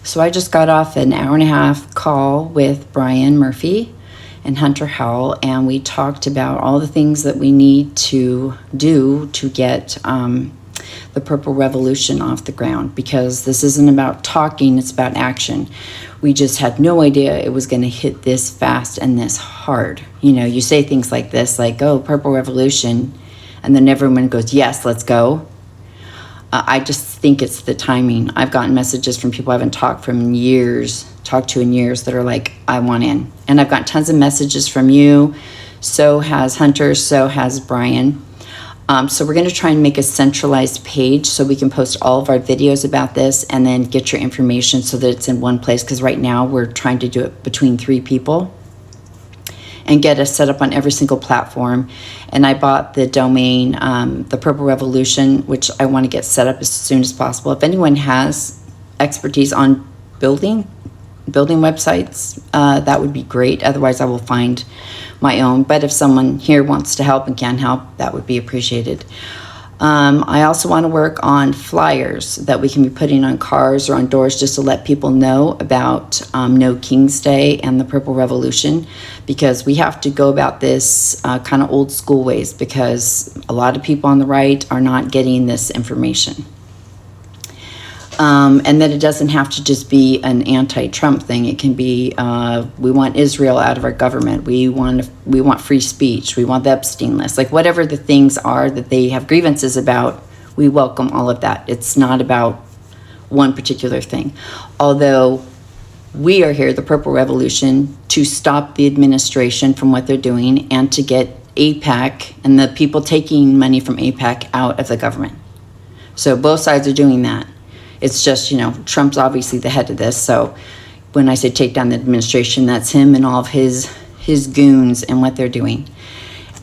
So I just got off an hour-and-a-half call with Brian Murphy and Hunter Howell, and we talked about all the things that we need to do to get the Purple Revolution off the ground, because this isn't about talking, it's about action. We just had no idea it was going to hit this fast and this hard. You know, you say things like this, like, oh, Purple Revolution, and then everyone goes, yes, let's go. I just think it's the timing. I've gotten messages from people I haven't talked to in years that are like, I want in. And I've gotten tons of messages from you. So has Hunter, so has Brian. So we're going to try and make a centralized page so we can post all of our videos about this and then get your information so that it's in one place. Because right now we're trying to do it between 3 people and get us set up on every single platform. And I bought the domain, the Purple Revolution, which I want to get set up as soon as possible. If anyone has expertise on building websites, that would be great. Otherwise, I will find my own. But if someone here wants to help and can help, that would be appreciated. I also want to work on flyers that we can be putting on cars or on doors just to let people know about No King's Day and the Purple Revolution, because we have to go about this kind of old school ways, because a lot of people on the right are not getting this information. And that it doesn't have to just be an anti-Trump thing. It can be, we want Israel out of our government. We want free speech. We want the Epstein list. Like whatever the things are that they have grievances about, we welcome all of that. It's not about one particular thing. Although we are here, the Purple Revolution, to stop the administration from what they're doing and to get AIPAC and the people taking money from AIPAC out of the government. So both sides are doing that. It's just, you know, Trump's obviously the head of this. So when I say take down the administration, that's him and all of his goons and what they're doing.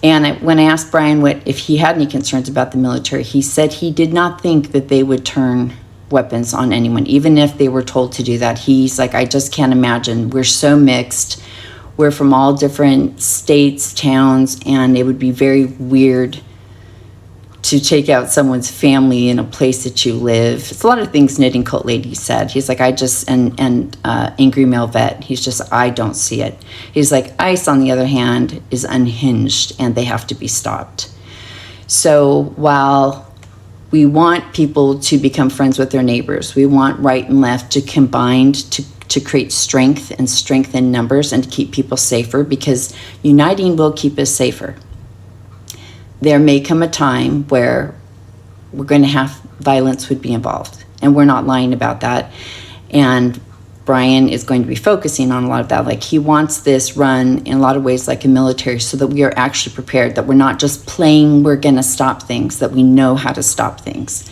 And when I asked Brian if he had any concerns about the military, he said he did not think that they would turn weapons on anyone, even if they were told to do that. He's like, I just can't imagine. We're so mixed. We're from all different states, towns, and it would be very weird to take out someone's family in a place that you live. It's a lot of things Knitting Cult Lady said. He's like, Angry Male Vet, he's just, I don't see it. He's like, ICE, on the other hand, is unhinged and they have to be stopped. So while we want people to become friends with their neighbors, we want right and left to combine to create strength and strength in numbers and to keep people safer, because uniting will keep us safer. There may come a time where we're going to have violence would be involved, and we're not lying about that. And Brian is going to be focusing on a lot of that. Like, he wants this run in a lot of ways like a military, so that we are actually prepared, that we're not just playing we're going to stop things, that we know how to stop things,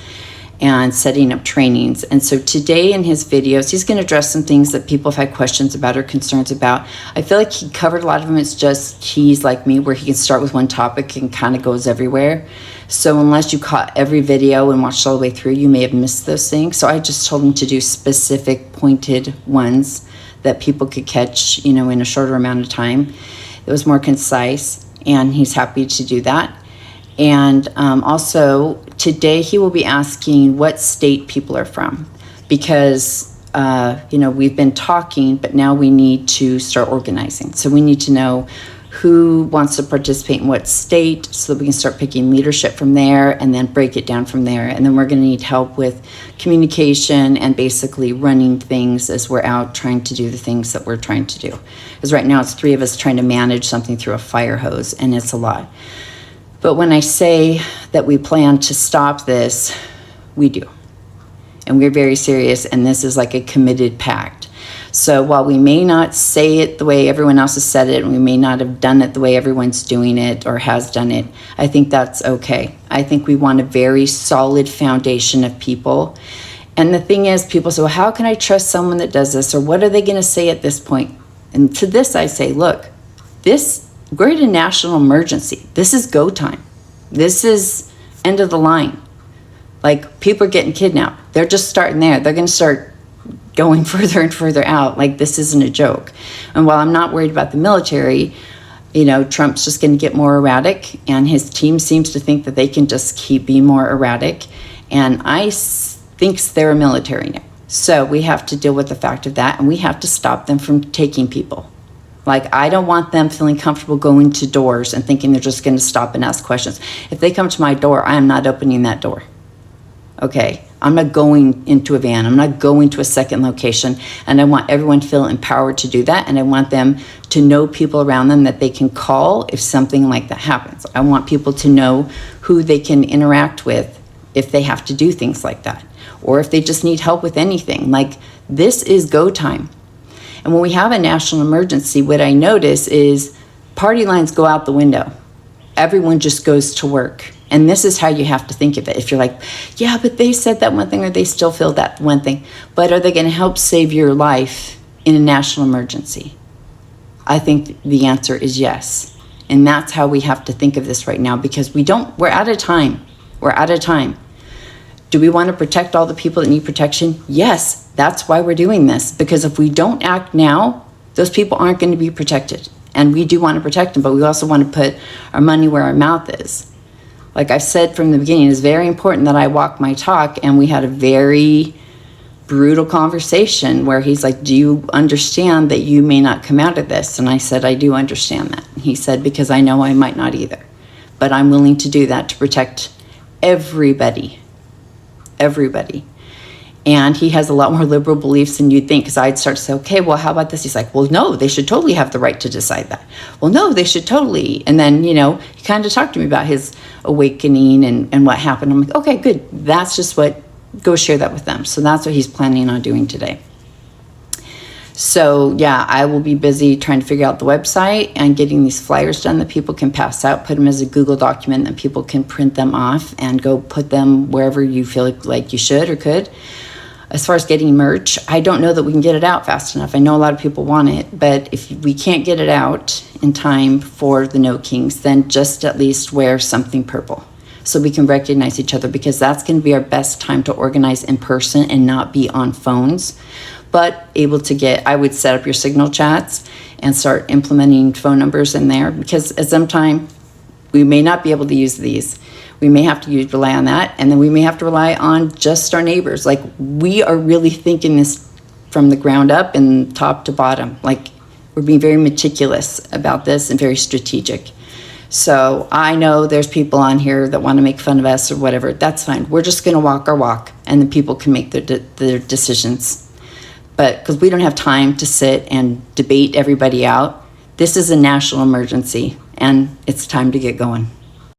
and setting up trainings. And so today in his videos, he's going to address some things that people have had questions about or concerns about. I feel like he covered a lot of them. It's just he's like me, where he can start with one topic and kind of goes everywhere. So unless you caught every video and watched all the way through, you may have missed those things. So I just told him to do specific pointed ones that people could catch, you know, in a shorter amount of time. It was more concise, and he's happy to do that. And also today he will be asking what state people are from, because you know, we've been talking, but now we need to start organizing. So we need to know who wants to participate in what state, so that we can start picking leadership from there and then break it down from there. And then we're going to need help with communication and basically running things as we're out trying to do the things that we're trying to do. Because right now it's 3 of us trying to manage something through a fire hose, and it's a lot. But when I say that we plan to stop this, we do. And we're very serious, and this is like a committed pact. So while we may not say it the way everyone else has said it, and we may not have done it the way everyone's doing it or has done it, I think that's okay. I think we want a very solid foundation of people. And the thing is, people say, well, how can I trust someone that does this? Or what are they going to say at this point? And to this I say, look, we're in a national emergency. This is go time. This is end of the line. Like, people are getting kidnapped. They're just starting there. They're going to start going further and further out. Like, this isn't a joke. And while I'm not worried about the military, you know, Trump's just going to get more erratic, and his team seems to think that they can just keep being more erratic. And ICE thinks they're a military now. So we have to deal with the fact of that, and we have to stop them from taking people. Like, I don't want them feeling comfortable going to doors and thinking they're just going to stop and ask questions. If they come to my door, I am not opening that door. Okay? I'm not going into a van. I'm not going to a second location. And I want everyone to feel empowered to do that. And I want them to know people around them that they can call if something like that happens. I want people to know who they can interact with if they have to do things like that. Or if they just need help with anything. Like, this is go time. And when we have a national emergency, what I notice is party lines go out the window. Everyone just goes to work. And this is how you have to think of it. If you're like, yeah, but they said that one thing, or they still feel that one thing. But are they going to help save your life in a national emergency? I think the answer is yes. And that's how we have to think of this right now, because we're out of time. We're out of time. Do we want to protect all the people that need protection? Yes, that's why we're doing this. Because if we don't act now, those people aren't going to be protected. And we do want to protect them, but we also want to put our money where our mouth is. Like I've said from the beginning, it's very important that I walk my talk, and we had a very brutal conversation where he's like, do you understand that you may not come out of this? And I said, I do understand that. And he said, because I know I might not either. But I'm willing to do that to protect everybody. Everybody. And he has a lot more liberal beliefs than you'd think, because I'd start to say, okay, well, how about this? He's like, well, no, they should totally have the right to decide that. Well, no, they should totally. And then, he kind of talked to me about his awakening and what happened. I'm like, okay, good. That's just go share that with them. So that's what he's planning on doing today. So yeah, I will be busy trying to figure out the website and getting these flyers done that people can pass out, put them as a Google document that people can print them off and go put them wherever you feel like you should or could. As far as getting merch, I don't know that we can get it out fast enough. I know a lot of people want it, but if we can't get it out in time for the No Kings, then just at least wear something purple so we can recognize each other, because that's going to be our best time to organize in person and not be on phones, but able to I would set up your Signal chats and start implementing phone numbers in there, because at some time we may not be able to use these. We may have to rely on that, and then we may have to rely on just our neighbors. Like, we are really thinking this from the ground up and top to bottom. Like, we're being very meticulous about this and very strategic. So I know there's people on here that want to make fun of us or whatever. That's fine. We're just going to walk our walk, and the people can make their decisions. But because we don't have time to sit and debate everybody out, this is a national emergency, and it's time to get going.